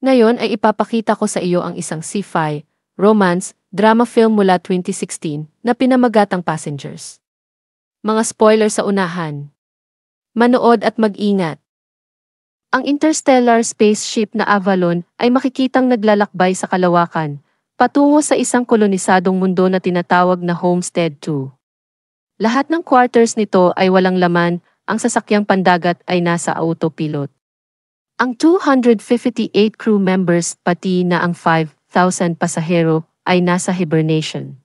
Ngayon ay ipapakita ko sa iyo ang isang sci-fi, romance, drama film mula 2016 na pinamagatang Passengers. Mga spoiler sa unahan. Manood at mag-ingat. Ang interstellar spaceship na Avalon ay makikitang naglalakbay sa kalawakan, patungo sa isang kolonisadong mundo na tinatawag na Homestead 2. Lahat ng quarters nito ay walang laman, ang sasakyang pandagat ay nasa autopilot. Ang 258 crew members pati na ang 5,000 pasahero ay nasa hibernation.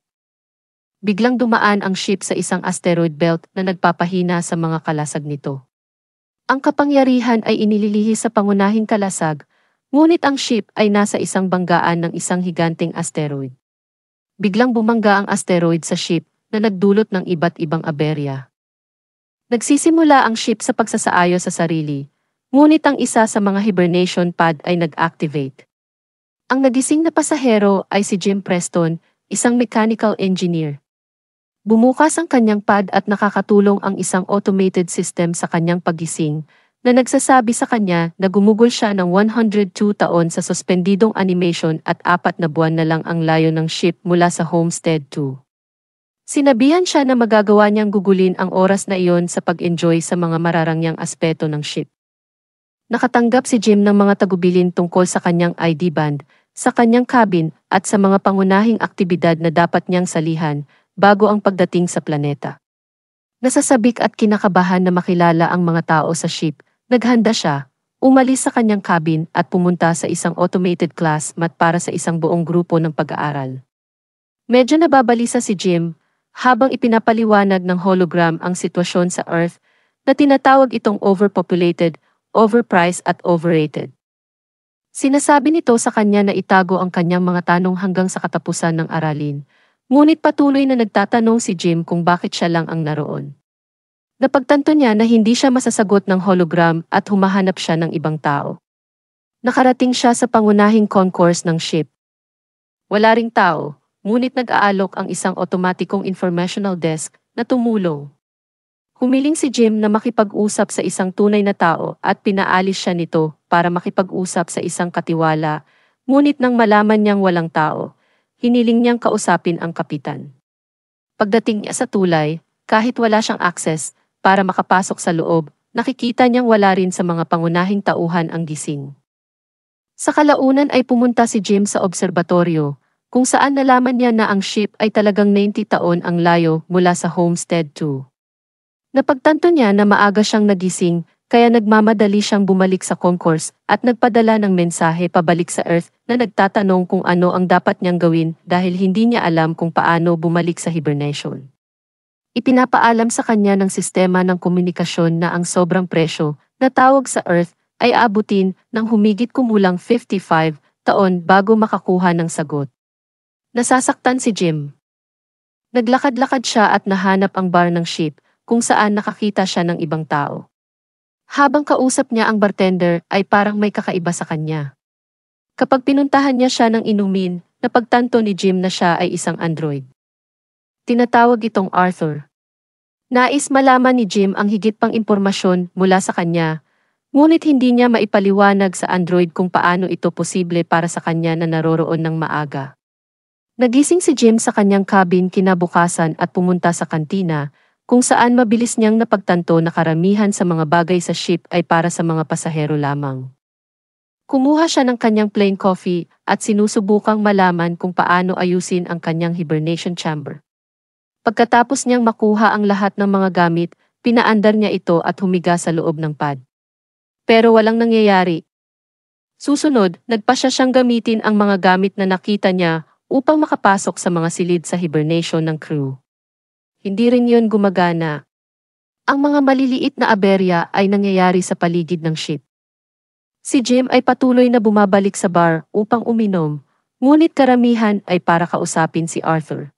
Biglang dumaan ang ship sa isang asteroid belt na nagpapahina sa mga kalasag nito. Ang kapangyarihan ay inililihi sa pangunahing kalasag, ngunit ang ship ay nasa isang banggaan ng isang higanteng asteroid. Biglang bumangga ang asteroid sa ship na nagdulot ng iba't ibang aberya. Nagsisimula ang ship sa pagsasaayos sa sarili, ngunit ang isa sa mga hibernation pod ay nag-activate. Ang nagising na pasahero ay si Jim Preston, isang mechanical engineer. Bumukas ang kanyang pod at nakakatulong ang isang automated system sa kanyang paggising, na nagsasabi sa kanya na gumugol siya ng 102 taon sa suspendidong animation at 4 na buwan na lang ang layo ng ship mula sa Homestead 2. Sinabihan siya na magagawa niyang gugulin ang oras na iyon sa pag-enjoy sa mga mararangyang aspeto ng ship. Nakatanggap si Jim ng mga tagubilin tungkol sa kanyang ID band, sa kanyang cabin at sa mga pangunahing aktibidad na dapat niyang salihan bago ang pagdating sa planeta. Nasasabik at kinakabahan na makilala ang mga tao sa ship, naghanda siya, umalis sa kanyang cabin at pumunta sa isang automated class mat para sa isang buong grupo ng pag-aaral. Medyo nababalisa si Jim habang ipinapaliwanag ng hologram ang sitwasyon sa Earth na tinatawag itong overpopulated, overpriced at overrated. Sinasabi nito sa kanya na itago ang kanyang mga tanong hanggang sa katapusan ng aralin, ngunit patuloy na nagtatanong si Jim kung bakit siya lang ang naroon. Napagtanto niya na hindi siya masasagot ng hologram at humahanap siya ng ibang tao. Nakarating siya sa pangunahing concourse ng ship. Wala ring tao, ngunit nag-aalok ang isang otomatikong informational desk na tumulong. Humiling si Jim na makipag-usap sa isang tunay na tao at pinaalis siya nito para makipag-usap sa isang katiwala, ngunit nang malaman niyang walang tao, hiniling niyang kausapin ang kapitan. Pagdating niya sa tulay, kahit wala siyang access para makapasok sa loob, nakikita niyang wala rin sa mga pangunahing tauhan ang gising. Sa kalaunan ay pumunta si Jim sa obserbatoryo, kung saan nalaman niya na ang ship ay talagang 90 taon ang layo mula sa Homestead 2. Napagtanto niya na maaga siyang nagising, kaya nagmamadali siyang bumalik sa concourse at nagpadala ng mensahe pabalik sa Earth na nagtatanong kung ano ang dapat niyang gawin dahil hindi niya alam kung paano bumalik sa hibernation. Ipinapaalam sa kanya ng sistema ng komunikasyon na ang sobrang presyo na tawag sa Earth ay aabutin ng humigit kumulang 55 taon bago makakuha ng sagot. Nasasaktan si Jim. Naglakad-lakad siya at nahanap ang bar ng ship kung saan nakakita siya ng ibang tao. Habang kausap niya ang bartender ay parang may kakaiba sa kanya. Kapag pinuntahan niya siya ng inumin, napagtanto ni Jim na siya ay isang android. Tinatawag itong Arthur. Nais malaman ni Jim ang higit pang impormasyon mula sa kanya, ngunit hindi niya maipaliwanag sa android kung paano ito posible para sa kanya na naroroon ng maaga. Nagising si Jim sa kanyang cabin kinabukasan at pumunta sa kantina, kung saan mabilis niyang napagtanto na karamihan sa mga bagay sa ship ay para sa mga pasahero lamang. Kumuha siya ng kanyang plain coffee at sinusubukang malaman kung paano ayusin ang kanyang hibernation chamber. Pagkatapos niyang makuha ang lahat ng mga gamit, pinaandar niya ito at humiga sa loob ng pod. Pero walang nangyayari. Susunod, nagpasya siyang gamitin ang mga gamit na nakita niya upang makapasok sa mga silid sa hibernation ng crew. Hindi rin yun gumagana. Ang mga maliliit na aberya ay nangyayari sa paligid ng ship. Si Jim ay patuloy na bumabalik sa bar upang uminom, ngunit karamihan ay para kausapin si Arthur.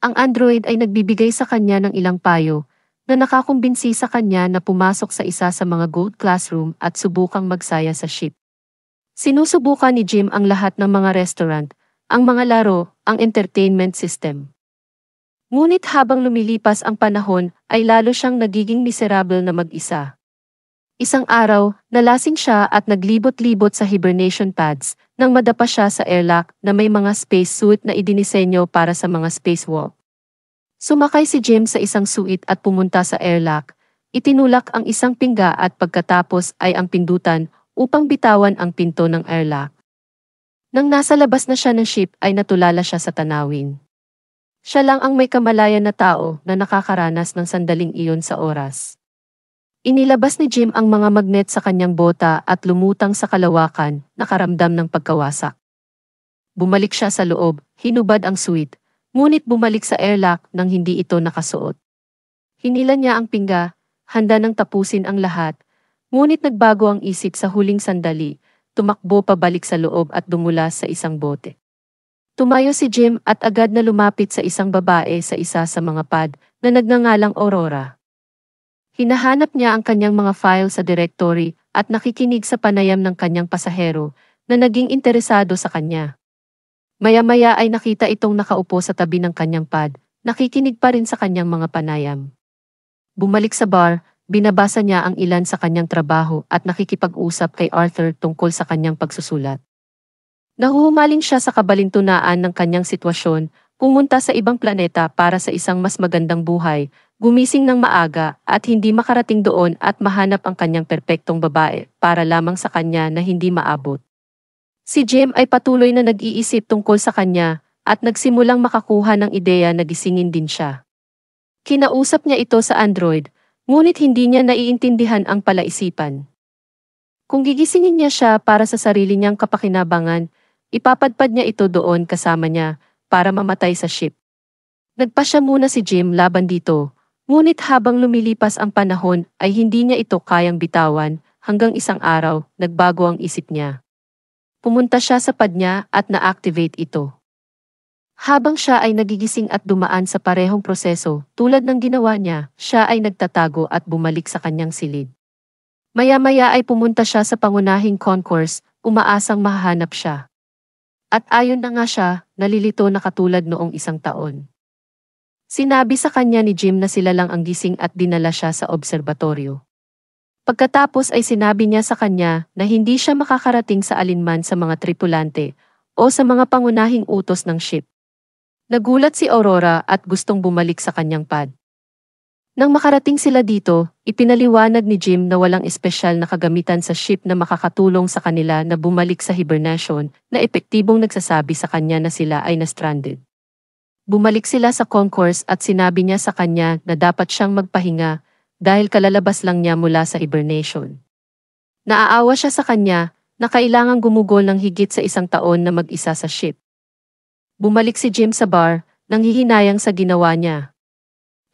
Ang android ay nagbibigay sa kanya ng ilang payo na nakakumbinsi sa kanya na pumasok sa isa sa mga gold classroom at subukang magsaya sa ship. Sinusubukan ni Jim ang lahat ng mga restaurant, ang mga laro, ang entertainment system. Ngunit habang lumilipas ang panahon ay lalo siyang nagiging miserable na mag-isa. Isang araw, nalasing siya at naglibot-libot sa hibernation pads nang madapa siya sa airlock na may mga spacesuit na idinisenyo para sa mga spacewalk. Sumakay si Jim sa isang suite at pumunta sa airlock. Itinulak ang isang pingga at pagkatapos ay ang pindutan upang bitawan ang pinto ng airlock. Nang nasa labas na siya ng ship ay natulala siya sa tanawin. Siya lang ang may kamalayan na tao na nakakaranas ng sandaling iyon sa oras. Inilabas ni Jim ang mga magnet sa kanyang bota at lumutang sa kalawakan, nakaramdam ng pagkawasak. Bumalik siya sa loob, hinubad ang suite, ngunit bumalik sa airlock nang hindi ito nakasuot. Hinila niya ang pingga, handa nang tapusin ang lahat, ngunit nagbago ang isip sa huling sandali, tumakbo pabalik sa loob at dumulas sa isang bote. Tumayo si Jim at agad na lumapit sa isang babae sa isa sa mga pad na nagngangalang Aurora. Hinahanap niya ang kanyang mga file sa directory at nakikinig sa panayam ng kanyang pasahero na naging interesado sa kanya. Maya-maya ay nakita itong nakaupo sa tabi ng kanyang pad, nakikinig pa rin sa kanyang mga panayam. Bumalik sa bar, binabasa niya ang ilan sa kanyang trabaho at nakikipag-usap kay Arthur tungkol sa kanyang pagsusulat. Nahuhumaling siya sa kabalintunaan ng kanyang sitwasyon, pumunta sa ibang planeta para sa isang mas magandang buhay, gumising ng maaga at hindi makarating doon at mahanap ang kanyang perpektong babae para lamang sa kanya na hindi maabot. Si Jim ay patuloy na nag-iisip tungkol sa kanya at nagsimulang makakuha ng ideya na gisingin din siya. Kinausap niya ito sa Android, ngunit hindi niya naiintindihan ang palaisipan. Kung gigisingin niya siya para sa sarili niyang kapakinabangan, ipapadpad niya ito doon kasama niya para mamatay sa ship. Nagpasya muna si Jim laban dito, ngunit habang lumilipas ang panahon ay hindi niya ito kayang bitawan hanggang isang araw nagbago ang isip niya. Pumunta siya sa pad niya at na-activate ito. Habang siya ay nagigising at dumaan sa parehong proseso tulad ng ginawa niya, siya ay nagtatago at bumalik sa kanyang silid. Maya-maya ay pumunta siya sa pangunahing concourse, umaasang mahahanap siya. At ayon na nga siya, nalilito na katulad noong isang taon. Sinabi sa kanya ni Jim na sila lang ang gising at dinala siya sa obserbatoryo. Pagkatapos ay sinabi niya sa kanya na hindi siya makakarating sa alinman sa mga tripulante o sa mga pangunahing utos ng ship. Nagulat si Aurora at gustong bumalik sa kanyang pad. Nang makarating sila dito, ipinaliwanag ni Jim na walang espesyal na kagamitan sa ship na makakatulong sa kanila na bumalik sa hibernation na epektibong nagsasabi sa kanya na sila ay na-stranded. Bumalik sila sa concourse at sinabi niya sa kanya na dapat siyang magpahinga dahil kalalabas lang niya mula sa hibernation. Naaawa siya sa kanya na kailangang gumugol ng higit sa isang taon na mag-isa sa ship. Bumalik si Jim sa bar, nanghihinayang sa ginawa niya.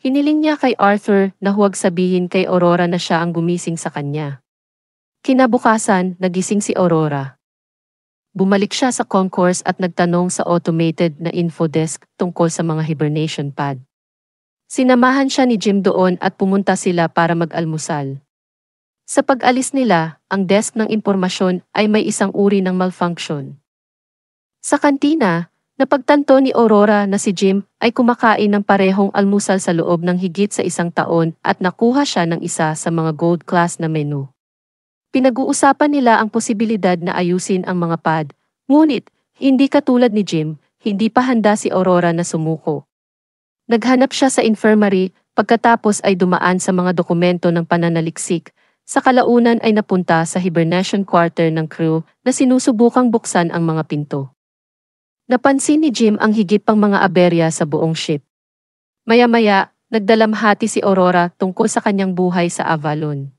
Hiniling niya kay Arthur na huwag sabihin kay Aurora na siya ang gumising sa kanya. Kinabukasan, nagising si Aurora. Bumalik siya sa concourse at nagtanong sa automated na infodesk tungkol sa mga hibernation pad. Sinamahan siya ni Jim doon at pumunta sila para mag-almusal. Sa pag-alis nila, ang desk ng impormasyon ay may isang uri ng malfunction. Sa kantina, napagtanto ni Aurora na si Jim ay kumakain ng parehong almusal sa loob ng higit sa isang taon at nakuha siya ng isa sa mga gold class na menu. Pinag-uusapan nila ang posibilidad na ayusin ang mga pad, ngunit, hindi katulad ni Jim, hindi pa handa si Aurora na sumuko. Naghanap siya sa infirmary, pagkatapos ay dumaan sa mga dokumento ng pananaliksik, sa kalaunan ay napunta sa hibernation quarter ng crew na sinusubukang buksan ang mga pinto. Napansin ni Jim ang higit pang mga aberya sa buong ship. Maya-maya, nagdalamhati si Aurora tungkol sa kanyang buhay sa Avalon.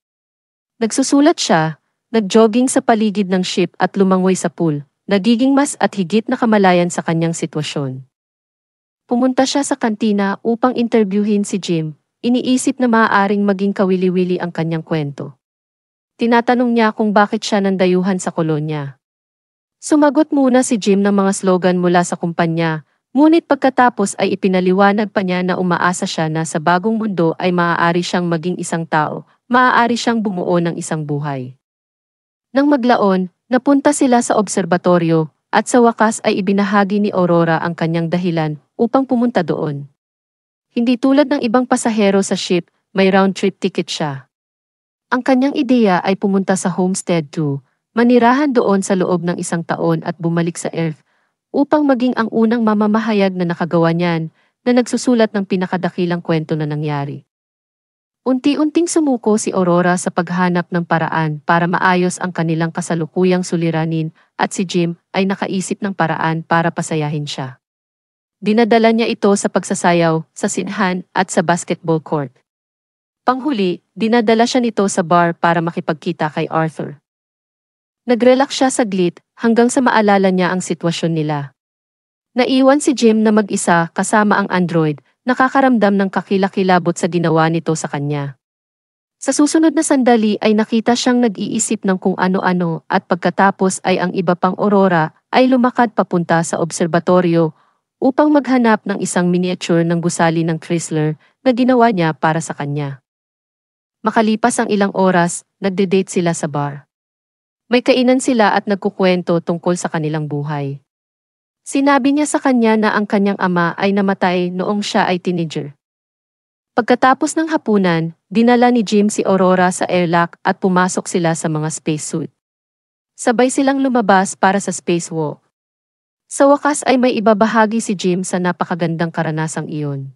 Nagsusulat siya, nagjogging sa paligid ng ship at lumangoy sa pool, nagiging mas at higit na kamalayan sa kanyang sitwasyon. Pumunta siya sa kantina upang interviewin si Jim, iniisip na maaaring maging kawili-wili ang kanyang kwento. Tinatanong niya kung bakit siya nandayuhan sa kolonya. Sumagot muna si Jim ng mga slogan mula sa kumpanya, ngunit pagkatapos ay ipinaliwanag pa niya na umaasa siya na sa bagong mundo ay maaari siyang maging isang tao, maaari siyang bumuo ng isang buhay. Nang maglaon, napunta sila sa obserbatoryo, at sa wakas ay ibinahagi ni Aurora ang kanyang dahilan upang pumunta doon. Hindi tulad ng ibang pasahero sa ship, may round-trip ticket siya. Ang kanyang ideya ay pumunta sa Homestead 2, manirahan doon sa loob ng 1 taon at bumalik sa Earth upang maging ang unang mamamahayag na nakagawa niyan na nagsusulat ng pinakadakilang kwento na nangyari. Unti-unting sumuko si Aurora sa paghanap ng paraan para maayos ang kanilang kasalukuyang suliranin at si Jim ay nakaisip ng paraan para pasayahin siya. Dinadala niya ito sa pagsasayaw, sa sinhan at sa basketball court. Panghuli, dinadala siya nito sa bar para makipagkita kay Arthur. Nag-relax siya saglit hanggang sa maalala niya ang sitwasyon nila. Naiwan si Jim na mag-isa kasama ang android, nakakaramdam ng kakilakilabot sa ginawa nito sa kanya. Sa susunod na sandali ay nakita siyang nag-iisip ng kung ano-ano at pagkatapos ay ang iba pang Aurora ay lumakad papunta sa obserbatoryo upang maghanap ng isang miniature ng gusali ng Chrysler na ginawa niya para sa kanya. Makalipas ang ilang oras, nagde-date sila sa bar. May kainan sila at nagkukwento tungkol sa kanilang buhay. Sinabi niya sa kanya na ang kanyang ama ay namatay noong siya ay teenager. Pagkatapos ng hapunan, dinala ni Jim si Aurora sa airlock at pumasok sila sa mga spacesuit. Sabay silang lumabas para sa spacewalk. Sa wakas ay may ibabahagi si Jim sa napakagandang karanasang iyon.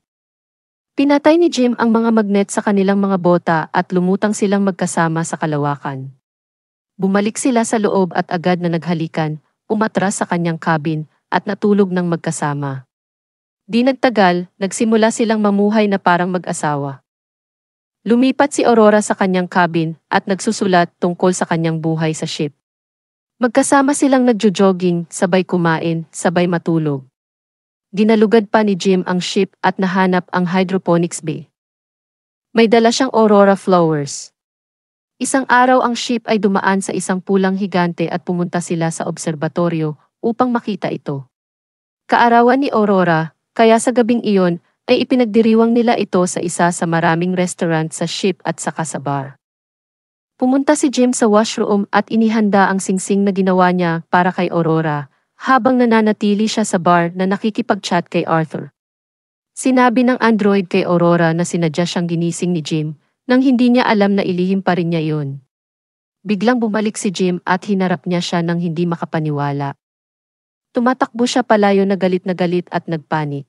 Pinatay ni Jim ang mga magnet sa kanilang mga bota at lumutang silang magkasama sa kalawakan. Bumalik sila sa loob at agad na naghalikan, umatras sa kanyang cabin at natulog ng magkasama. Di nagtagal, nagsimula silang mamuhay na parang mag-asawa. Lumipat si Aurora sa kanyang cabin at nagsusulat tungkol sa kanyang buhay sa ship. Magkasama silang nagjo-jogging, sabay kumain, sabay matulog. Ginalugad pa ni Jim ang ship at nahanap ang hydroponics bay. May dala siyang Aurora flowers. Isang araw ang ship ay dumaan sa isang pulang higante at pumunta sila sa obserbatoryo upang makita ito. Kaarawan ni Aurora, kaya sa gabing iyon ay ipinagdiriwang nila ito sa isa sa maraming restaurant sa ship at saka sa bar. Pumunta si Jim sa washroom at inihanda ang singsing na ginawa niya para kay Aurora, habang nananatili siya sa bar na nakikipag-chat kay Arthur. Sinabi ng android kay Aurora na sinadya siyang ginising ni Jim, nang hindi niya alam na ilihim pa rin niya yun. Biglang bumalik si Jim at hinarap niya siya nang hindi makapaniwala. Tumatakbo siya palayo na galit at nagpanik.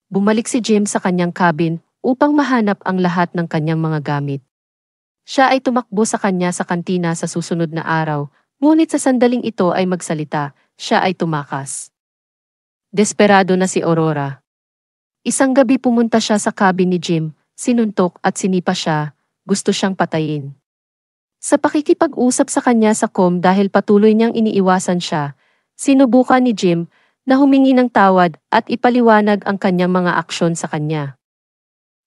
Bumalik si Jim sa kanyang cabin upang mahanap ang lahat ng kanyang mga gamit. Siya ay tumakbo sa kanya sa kantina sa susunod na araw, ngunit sa sandaling ito ay magsalita, siya ay tumakas. Desperado na si Aurora. Isang gabi pumunta siya sa cabin ni Jim, sinuntok at sinipa siya, gusto siyang patayin. Sa pakikipag-usap sa kanya sa dahil patuloy niyang iniiwasan siya, sinubukan ni Jim na humingi ng tawad at ipaliwanag ang kanyang mga aksyon sa kanya.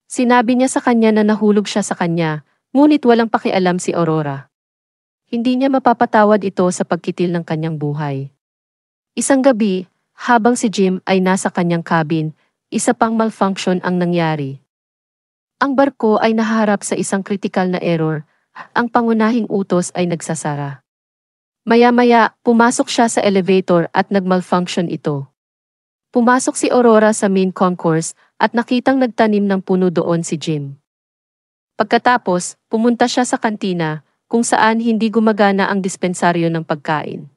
Sinabi niya sa kanya na nahulog siya sa kanya, ngunit walang pakialam si Aurora. Hindi niya mapapatawad ito sa pagkitil ng kanyang buhay. Isang gabi, habang si Jim ay nasa kanyang cabin, isa pang malfunction ang nangyari. Ang barko ay nahaharap sa isang kritikal na error, ang pangunahing utos ay nagsasara. Maya-maya, pumasok siya sa elevator at nag-malfunction ito. Pumasok si Aurora sa main concourse at nakitang nagtanim ng puno doon si Jim. Pagkatapos, pumunta siya sa kantina, kung saan hindi gumagana ang dispensaryo ng pagkain.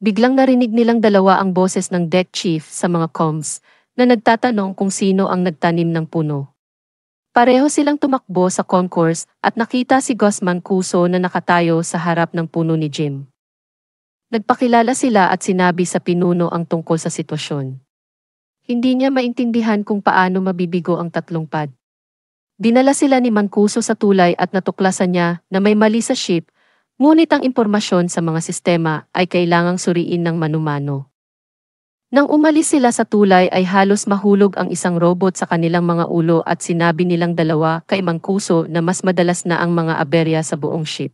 Biglang narinig nilang dalawa ang boses ng deck chief sa mga comms, na nagtatanong kung sino ang nagtanim ng puno. Pareho silang tumakbo sa concourse at nakita si Guzman Cuso na nakatayo sa harap ng puno ni Jim. Nagpakilala sila at sinabi sa pinuno ang tungkol sa sitwasyon. Hindi niya maintindihan kung paano mabibigo ang tatlong pad. Dinala sila ni Mancuso sa tulay at natuklasan niya na may mali sa ship, ngunit ang impormasyon sa mga sistema ay kailangang suriin ng mano-mano. Nang umalis sila sa tulay ay halos mahulog ang isang robot sa kanilang mga ulo at sinabi nilang dalawa kay Mancuso na mas madalas na ang mga aberya sa buong ship.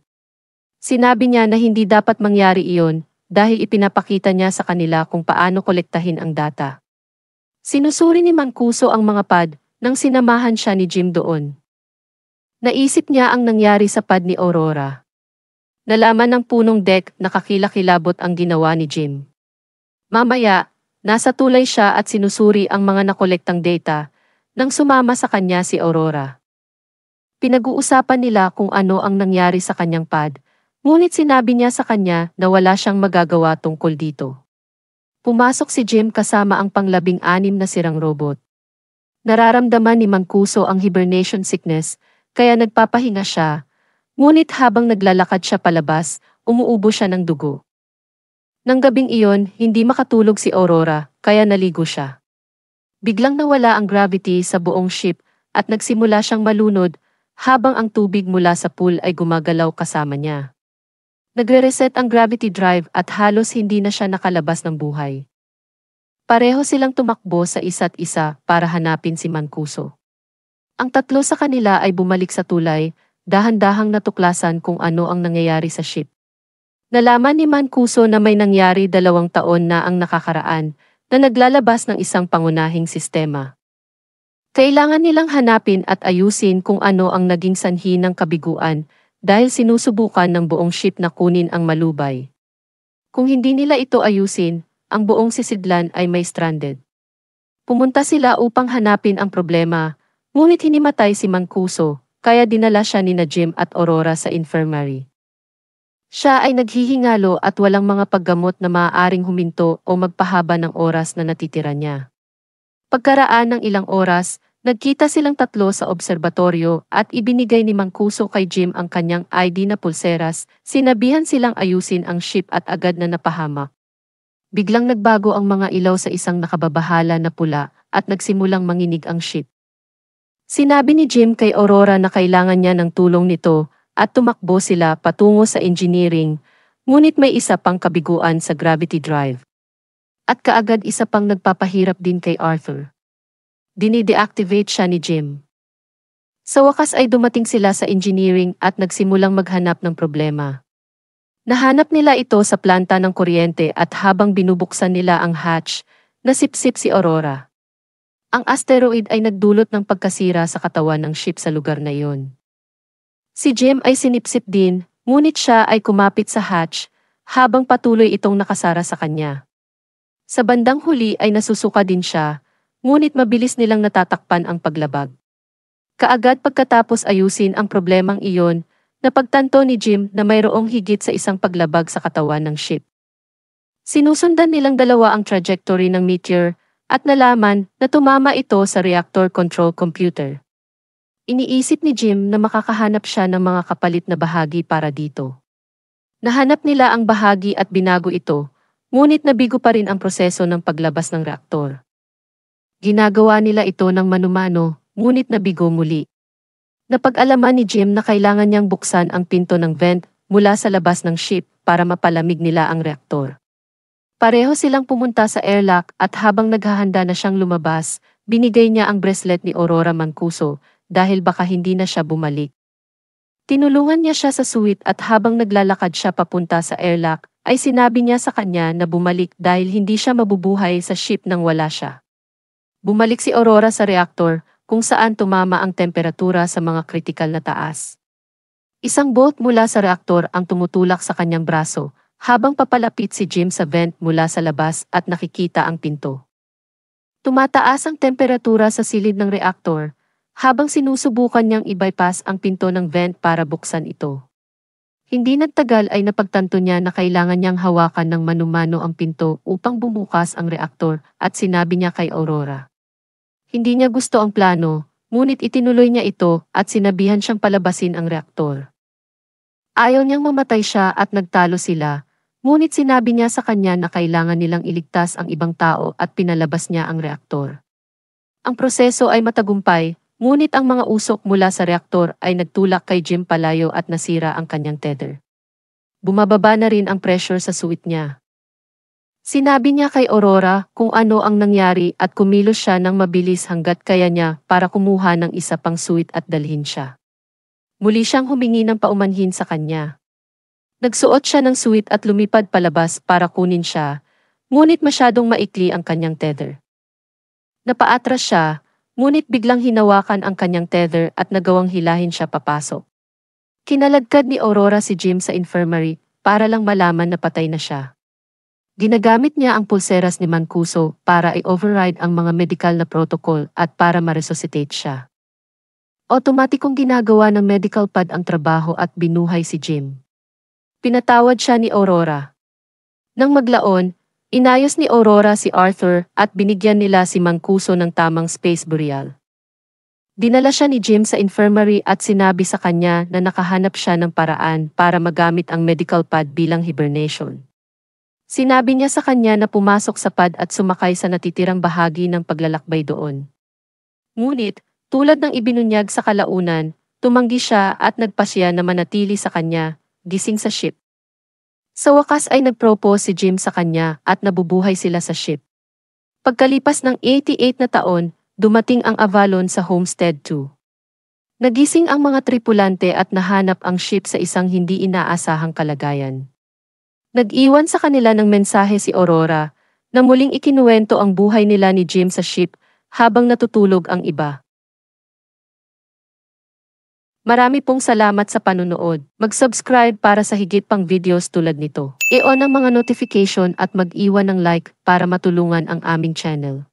Sinabi niya na hindi dapat mangyari iyon dahil ipinapakita niya sa kanila kung paano kolektahin ang data. Sinusuri ni Mancuso ang mga pad nang sinamahan siya ni Jim doon. Naisip niya ang nangyari sa pad ni Aurora. Nalaman ng punong deck na kakilakilabot ang ginawa ni Jim. Mamaya, nasa tulay siya at sinusuri ang mga nakolektang data nang sumama sa kanya si Aurora. Pinag-uusapan nila kung ano ang nangyari sa kanyang pad, ngunit sinabi niya sa kanya na wala siyang magagawa tungkol dito. Pumasok si Jim kasama ang pang-16 na sirang robot. Nararamdaman ni Mancuso ang hibernation sickness, kaya nagpapahinga siya, ngunit habang naglalakad siya palabas, umuubo siya ng dugo. Nang gabing iyon, hindi makatulog si Aurora, kaya naligo siya. Biglang nawala ang gravity sa buong ship at nagsimula siyang malunod habang ang tubig mula sa pool ay gumagalaw kasama niya. Nagre-reset ang gravity drive at halos hindi na siya nakalabas ng buhay. Pareho silang tumakbo sa isa't isa para hanapin si Mancuso. Ang tatlo sa kanila ay bumalik sa tulay, dahan-dahang natuklasan kung ano ang nangyayari sa ship. Nalaman ni Mancuso na may nangyari 2 taon na ang nakakaraan na naglalabas ng isang pangunahing sistema. Kailangan nilang hanapin at ayusin kung ano ang naging sanhi ng kabiguan dahil sinusubukan ng buong ship na kunin ang malubay. Kung hindi nila ito ayusin, ang buong sisidlan ay may stranded. Pumunta sila upang hanapin ang problema, ngunit hinimatay si Mancuso, kaya dinala siya ni Jim at Aurora sa infirmary. Siya ay naghihingalo at walang mga paggamot na maaaring huminto o magpahaba ng oras na natitira niya. Pagkaraan ng ilang oras, nagkita silang tatlo sa obserbatoryo at ibinigay ni Mancuso kay Jim ang kanyang ID na pulseras, sinabihan silang ayusin ang ship at agad na napahamak. Biglang nagbago ang mga ilaw sa isang nakababahala na pula at nagsimulang manginig ang ship. Sinabi ni Jim kay Aurora na kailangan niya ng tulong nito at tumakbo sila patungo sa engineering, ngunit may isa pang kabiguan sa gravity drive. At kaagad isa pang nagpapahirap din kay Arthur. Dinideactivate siya ni Jim. Sa wakas ay dumating sila sa engineering at nagsimulang maghanap ng problema. Nahanap nila ito sa planta ng kuryente at habang binubuksan nila ang hatch, nasipsip si Aurora. Ang asteroid ay nagdulot ng pagkasira sa katawan ng ship sa lugar na iyon. Si Jim ay sinipsip din, ngunit siya ay kumapit sa hatch habang patuloy itong nakasara sa kanya. Sa bandang huli ay nasusuka din siya, ngunit mabilis nilang natatakpan ang paglabag. Kaagad pagkatapos ayusin ang problemang iyon, napagtanto ni Jim na mayroong higit sa isang paglabag sa katawan ng ship. Sinusundan nilang dalawa ang trajectory ng meteor at nalaman na tumama ito sa reactor control computer. Iniisip ni Jim na makakahanap siya ng mga kapalit na bahagi para dito. Nahanap nila ang bahagi at binago ito, ngunit nabigo pa rin ang proseso ng paglabas ng reaktor. Ginagawa nila ito ng manumano, ngunit nabigo muli. Napag-alaman ni Jim na kailangan niyang buksan ang pinto ng vent mula sa labas ng ship para mapalamig nila ang reaktor. Pareho silang pumunta sa airlock at habang naghahanda na siyang lumabas, binigay niya ang bracelet ni Aurora Mancuso dahil baka hindi na siya bumalik. Tinulungan niya siya sa suite at habang naglalakad siya papunta sa airlock, ay sinabi niya sa kanya na bumalik dahil hindi siya mabubuhay sa ship nang wala siya. Bumalik si Aurora sa reactor, kung saan tumama ang temperatura sa mga kritikal na taas. Isang bolt mula sa reaktor ang tumutulak sa kanyang braso, habang papalapit si Jim sa vent mula sa labas at nakikita ang pinto. Tumataas ang temperatura sa silid ng reaktor, habang sinusubukan niyang i-bypass ang pinto ng vent para buksan ito. Hindi nagtagal ay napagtanto niya na kailangan niyang hawakan ng manumano ang pinto upang bumukas ang reaktor at sinabi niya kay Aurora. Hindi niya gusto ang plano, ngunit itinuloy niya ito at sinabihan siyang palabasin ang reaktor. Ayaw niyang mamatay siya at nagtalo sila, ngunit sinabi niya sa kanya na kailangan nilang iligtas ang ibang tao at pinalabas niya ang reaktor. Ang proseso ay matagumpay, ngunit ang mga usok mula sa reaktor ay nagtulak kay Jim palayo at nasira ang kanyang tether. Bumababa na rin ang pressure sa suite niya. Sinabi niya kay Aurora kung ano ang nangyari at kumilos siya ng mabilis hanggat kaya niya para kumuha ng isa pang suite at dalhin siya. Muli siyang humingi ng paumanhin sa kanya. Nagsuot siya ng suite at lumipad palabas para kunin siya, ngunit masyadong maikli ang kanyang tether. Napaatras siya, ngunit biglang hinawakan ang kanyang tether at nagawang hilahin siya papasok. Kinaladkad ni Aurora si Jim sa infirmary para lang malaman na patay na siya. Ginagamit niya ang pulseras ni Mancuso para i-override ang mga medical na protocol at para ma-resuscitate siya. Otomatikong ginagawa ng medical pad ang trabaho at binuhay si Jim. Pinatawad siya ni Aurora. Nang maglaon, inayos ni Aurora si Arthur at binigyan nila si Mancuso ng tamang space burial. Dinala siya ni Jim sa infirmary at sinabi sa kanya na nakahanap siya ng paraan para magamit ang medical pad bilang hibernation. Sinabi niya sa kanya na pumasok sa pad at sumakay sa natitirang bahagi ng paglalakbay doon. Ngunit, tulad ng ibinunyag sa kalaunan, tumanggi siya at nagpasya na manatili sa kanya, gising sa ship. Sa wakas ay nag-propose si Jim sa kanya at nabubuhay sila sa ship. Pagkalipas ng 88 na taon, dumating ang Avalon sa Homestead 2. Nagising ang mga tripulante at nahanap ang ship sa isang hindi inaasahang kalagayan. Nag-iwan sa kanila ng mensahe si Aurora na muling ikinuwento ang buhay nila ni Jim sa ship habang natutulog ang iba. Marami pong salamat sa panunood. Mag-subscribe para sa higit pang videos tulad nito. I-on ang mga notification at mag-iwan ng like para matulungan ang aming channel.